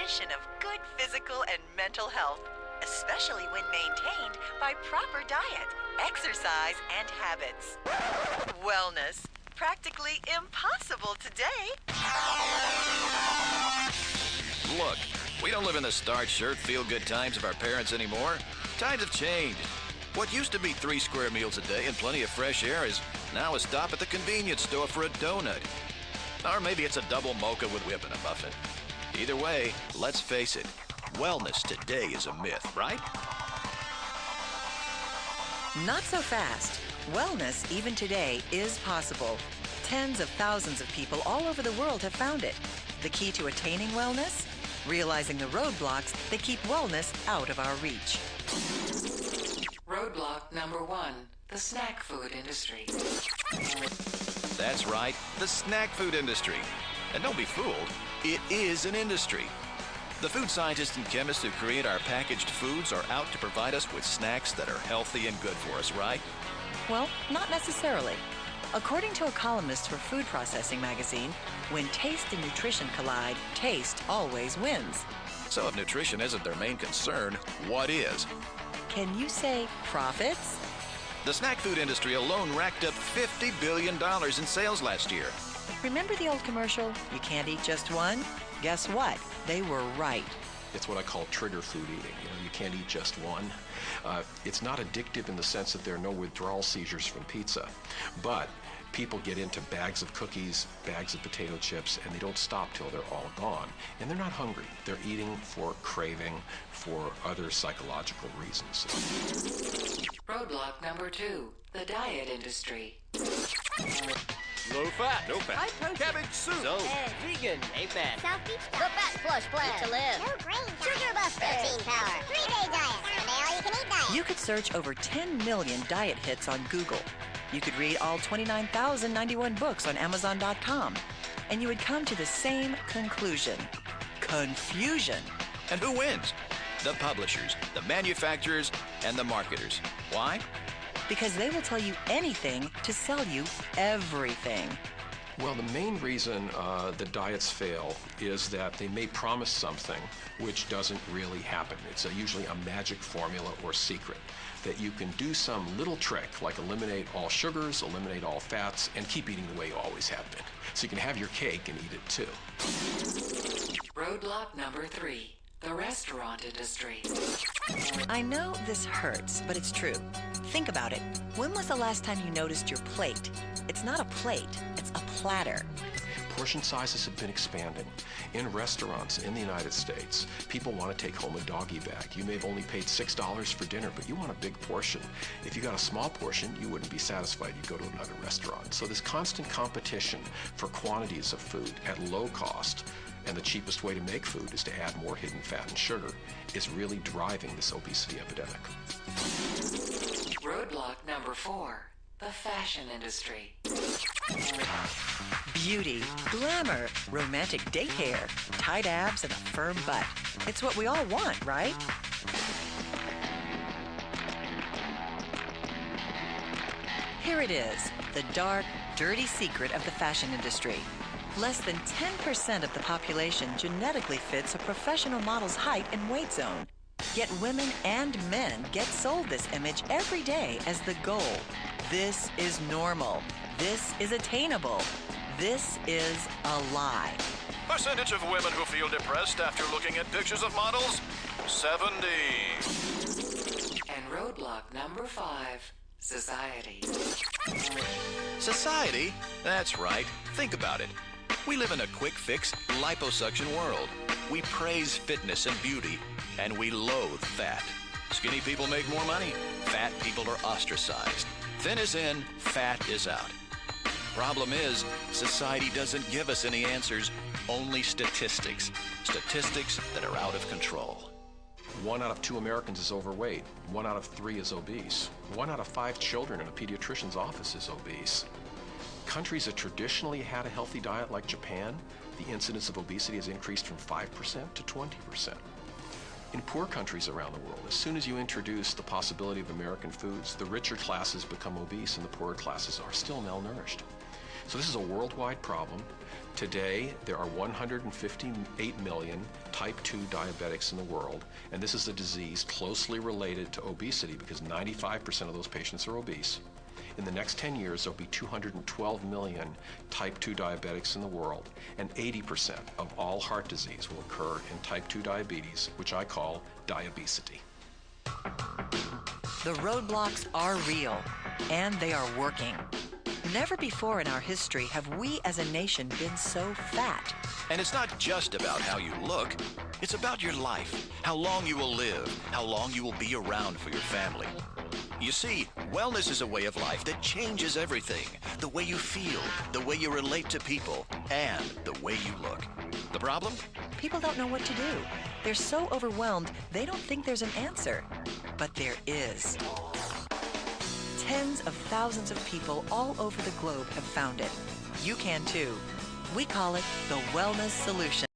foundation of good physical and mental health, especially when maintained by proper diet, exercise, and habits. Wellness, practically impossible today. Look, we don't live in the starched shirt, feel-good times of our parents anymore. Times have changed. What used to be 3 square meals a day and plenty of fresh air is now a stop at the convenience store for a donut. Or maybe it's a double mocha with whip and a muffin. Either way, let's face it, wellness today is a myth, right? Not so fast. Wellness, even today, is possible. Tens of thousands of people all over the world have found it. The key to attaining wellness? Realizing the roadblocks that keep wellness out of our reach. Roadblock number 1, the snack food industry. That's right, the snack food industry. And don't be fooled, it is an industry. The food scientists and chemists who create our packaged foods are out to provide us with snacks that are healthy and good for us, right? Well, not necessarily. According to a columnist for Food Processing magazine, when taste and nutrition collide, taste always wins. So if nutrition isn't their main concern, what is? Can you say profits? The snack food industry alone racked up $50 billion in sales last year. Remember the old commercial, you can't eat just one? Guess what? They were right. It's what I call trigger food eating. You can't eat just one. It's not addictive in the sense that there are no withdrawal seizures from pizza, but people get into bags of cookies, bags of potato chips, and they don't stop till they're all gone. And they're not hungry. They're eating for craving, for other psychological reasons. Roadblock number 2, the diet industry. Low fat. No fat. High protein. Cabbage soup. So. Vegan. A-fat. South Beach. The Fat Flush Plan. Eat to live. No grain. Sugar Buster. Protein Power. 3-day diet. 7-day all-you-can-eat diet. You could search over 10 million diet hits on Google. You could read all 29,091 books on Amazon.com. And you would come to the same conclusion. Confusion. And who wins? The publishers, the manufacturers, and the marketers. Why? Because they will tell you anything to sell you everything. Well, the main reason that diets fail is that they may promise something which doesn't really happen. It's usually a magic formula or secret that you can do some little trick like eliminate all sugars, eliminate all fats, and keep eating the way you always have been. So you can have your cake and eat it too. Roadblock number 3, the restaurant industry. I know this hurts, but it's true. Think about it. When was the last time you noticed your plate? It's not a plate, it's a platter. Portion sizes have been expanding. In restaurants in the United States, people want to take home a doggy bag. You may have only paid $6 for dinner, but you want a big portion. If you got a small portion, you wouldn't be satisfied. You'd go to another restaurant. So this constant competition for quantities of food at low cost, and the cheapest way to make food is to add more hidden fat and sugar, is really driving this obesity epidemic. Roadblock number 4, the fashion industry. Beauty, glamour, romantic date hair, tight abs, and a firm butt. It's what we all want, right? Here it is, the dark, dirty secret of the fashion industry. Less than 10% of the population genetically fits a professional model's height and weight zone. Yet women and men get sold this image every day as the goal. This is normal. This is attainable. This is a lie. Percentage of women who feel depressed after looking at pictures of models? 70. And roadblock number 5, society. Society? That's right. Think about it. We live in a quick-fix, liposuction world. We praise fitness and beauty, and we loathe fat. Skinny people make more money. Fat people are ostracized. Thin is in, fat is out. Problem is, society doesn't give us any answers, only statistics. Statistics that are out of control. 1 out of 2 Americans is overweight. 1 out of 3 is obese. 1 out of 5 children in a pediatrician's office is obese. Countries that traditionally had a healthy diet like Japan, the incidence of obesity has increased from 5% to 20%. In poor countries around the world, as soon as you introduce the possibility of American foods, the richer classes become obese and the poorer classes are still malnourished. So this is a worldwide problem. Today, there are 158 million type 2 diabetics in the world, and this is a disease closely related to obesity because 95% of those patients are obese. In the next 10 years, there'll be 212 million type 2 diabetics in the world, and 80% of all heart disease will occur in type 2 diabetes, which I call diabesity. The roadblocks are real, and they are working. Never before in our history have we as a nation been so fat. And it's not just about how you look, it's about your life, how long you will live, how long you will be around for your family. You see, wellness is a way of life that changes everything. The way you feel, the way you relate to people, and the way you look. The problem? People don't know what to do. They're so overwhelmed, they don't think there's an answer. But there is. Tens of thousands of people all over the globe have found it. You can too. We call it the Wellness Solution.